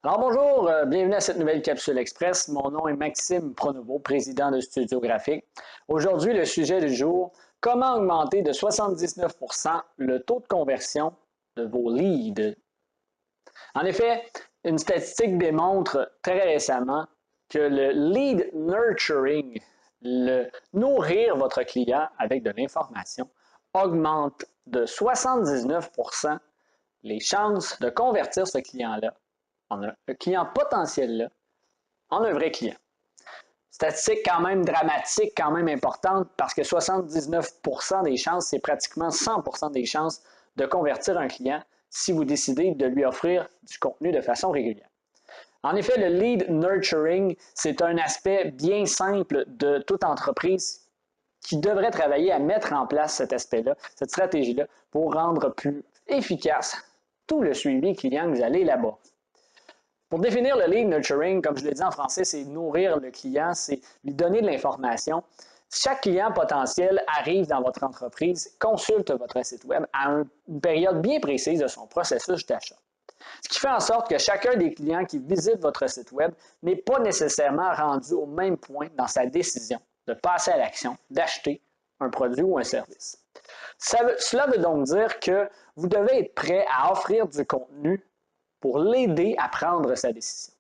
Alors bonjour, bienvenue à cette nouvelle capsule express. Mon nom est Maxime Pronovo, président de Studio Graphique. Aujourd'hui, le sujet du jour, comment augmenter de 79% le taux de conversion de vos leads. En effet, une statistique démontre très récemment que le lead nurturing, le nourrir votre client avec de l'information, augmente de 79% les chances de convertir ce client-là un client potentiel-là en un vrai client. Statistique quand même dramatique, quand même importante, parce que 79% des chances, c'est pratiquement 100% des chances de convertir un client si vous décidez de lui offrir du contenu de façon régulière. En effet, le lead nurturing, c'est un aspect bien simple de toute entreprise qui devrait travailler à mettre en place cet aspect-là, cette stratégie-là, pour rendre plus efficace tout le suivi client que vous allez élaborer. Pour définir le lead nurturing, comme je l'ai dit en français, c'est nourrir le client, c'est lui donner de l'information. Chaque client potentiel arrive dans votre entreprise, consulte votre site web à une période bien précise de son processus d'achat. Ce qui fait en sorte que chacun des clients qui visitent votre site web n'est pas nécessairement rendu au même point dans sa décision de passer à l'action, d'acheter un produit ou un service. Cela veut donc dire que vous devez être prêt à offrir du contenu pour l'aider à prendre sa décision.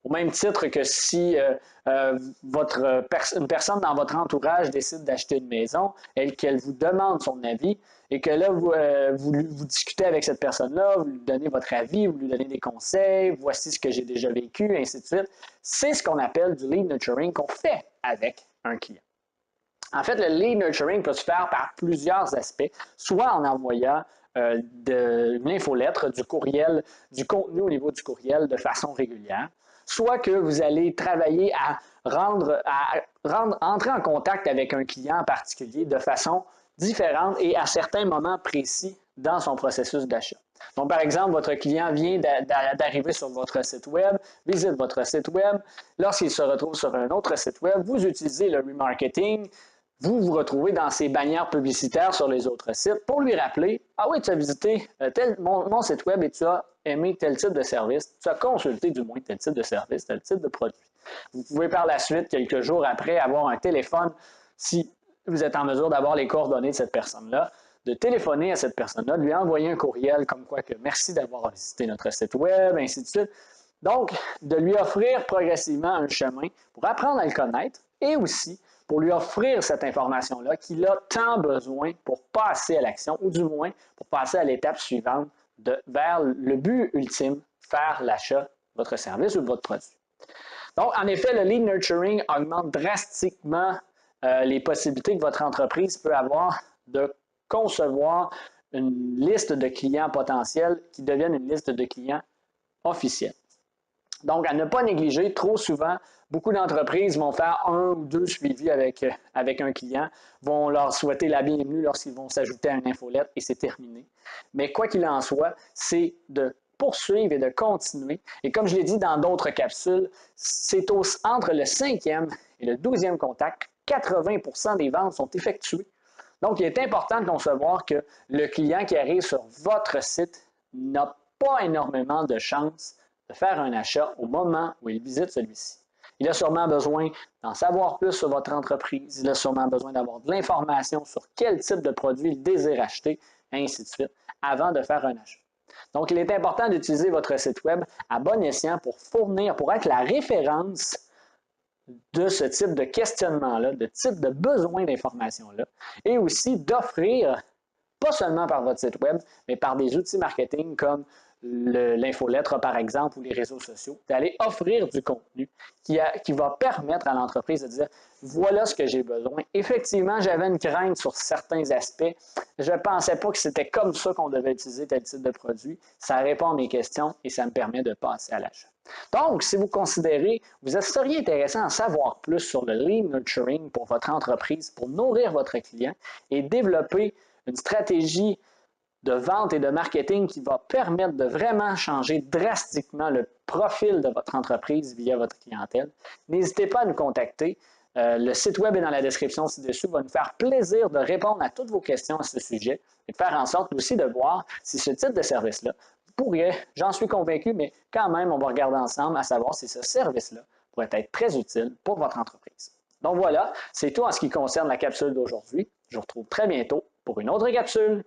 Au même titre que si une personne dans votre entourage décide d'acheter une maison et qu'elle vous demande son avis et que là, vous discutez avec cette personne-là, vous lui donnez votre avis, vous lui donnez des conseils, voici ce que j'ai déjà vécu, et ainsi de suite. C'est ce qu'on appelle du lead nurturing qu'on fait avec un client. En fait, le lead nurturing peut se faire par plusieurs aspects, soit en envoyant de l'infolettre, du courriel, du contenu au niveau du courriel de façon régulière, soit que vous allez travailler à entrer en contact avec un client en particulier de façon différente et à certains moments précis dans son processus d'achat. Donc, par exemple, votre client vient d'arriver sur votre site web, visite votre site web. Lorsqu'il se retrouve sur un autre site web, vous utilisez le remarketing, vous vous retrouvez dans ces bannières publicitaires sur les autres sites pour lui rappeler « Ah oui, tu as visité mon site web et tu as aimé tel type de service, tu as consulté du moins tel type de service, tel type de produit. » Vous pouvez par la suite, quelques jours après, avoir un téléphone, si vous êtes en mesure d'avoir les coordonnées de cette personne-là, de téléphoner à cette personne-là, de lui envoyer un courriel comme quoi que merci d'avoir visité notre site web, ainsi de suite. Donc, de lui offrir progressivement un chemin pour apprendre à le connaître et aussi pour lui offrir cette information-là qu'il a tant besoin pour passer à l'action, ou du moins pour passer à l'étape suivante vers le but ultime, faire l'achat de votre service ou de votre produit. Donc, en effet, le lead nurturing augmente drastiquement les possibilités que votre entreprise peut avoir de concevoir une liste de clients potentiels qui deviennent une liste de clients officiels. Donc, à ne pas négliger, trop souvent, beaucoup d'entreprises vont faire un ou deux suivis avec un client, vont leur souhaiter la bienvenue lorsqu'ils vont s'ajouter à une infolette et c'est terminé. Mais quoi qu'il en soit, c'est de poursuivre et de continuer. Et comme je l'ai dit dans d'autres capsules, c'est entre le 5e et le 12e contact, 80% des ventes sont effectuées. Donc, il est important de concevoir que le client qui arrive sur votre site n'a pas énormément de chances de faire un achat au moment où il visite celui-ci. Il a sûrement besoin d'en savoir plus sur votre entreprise, il a sûrement besoin d'avoir de l'information sur quel type de produit il désire acheter, et ainsi de suite, avant de faire un achat. Donc, il est important d'utiliser votre site web à bon escient pour être la référence de ce type de questionnement-là, de type de besoin d'information-là, et aussi d'offrir, pas seulement par votre site web, mais par des outils marketing comme l'infolettre, par exemple, ou les réseaux sociaux, d'aller offrir du contenu qui va permettre à l'entreprise de dire « Voilà ce que j'ai besoin. Effectivement, j'avais une crainte sur certains aspects. Je ne pensais pas que c'était comme ça qu'on devait utiliser tel type de produit. Ça répond à mes questions et ça me permet de passer à l'achat. » Donc, si vous considérez, vous seriez intéressé à en savoir plus sur le lead nurturing pour votre entreprise, pour nourrir votre client et développer une stratégie de vente et de marketing qui va permettre de vraiment changer drastiquement le profil de votre entreprise via votre clientèle, n'hésitez pas à nous contacter. Le site web est dans la description ci-dessous. Va nous faire plaisir de répondre à toutes vos questions à ce sujet et de faire en sorte aussi de voir si ce type de service-là pourrait, j'en suis convaincu, mais quand même, on va regarder ensemble à savoir si ce service-là pourrait être très utile pour votre entreprise. Donc voilà, c'est tout en ce qui concerne la capsule d'aujourd'hui. Je vous retrouve très bientôt pour une autre capsule.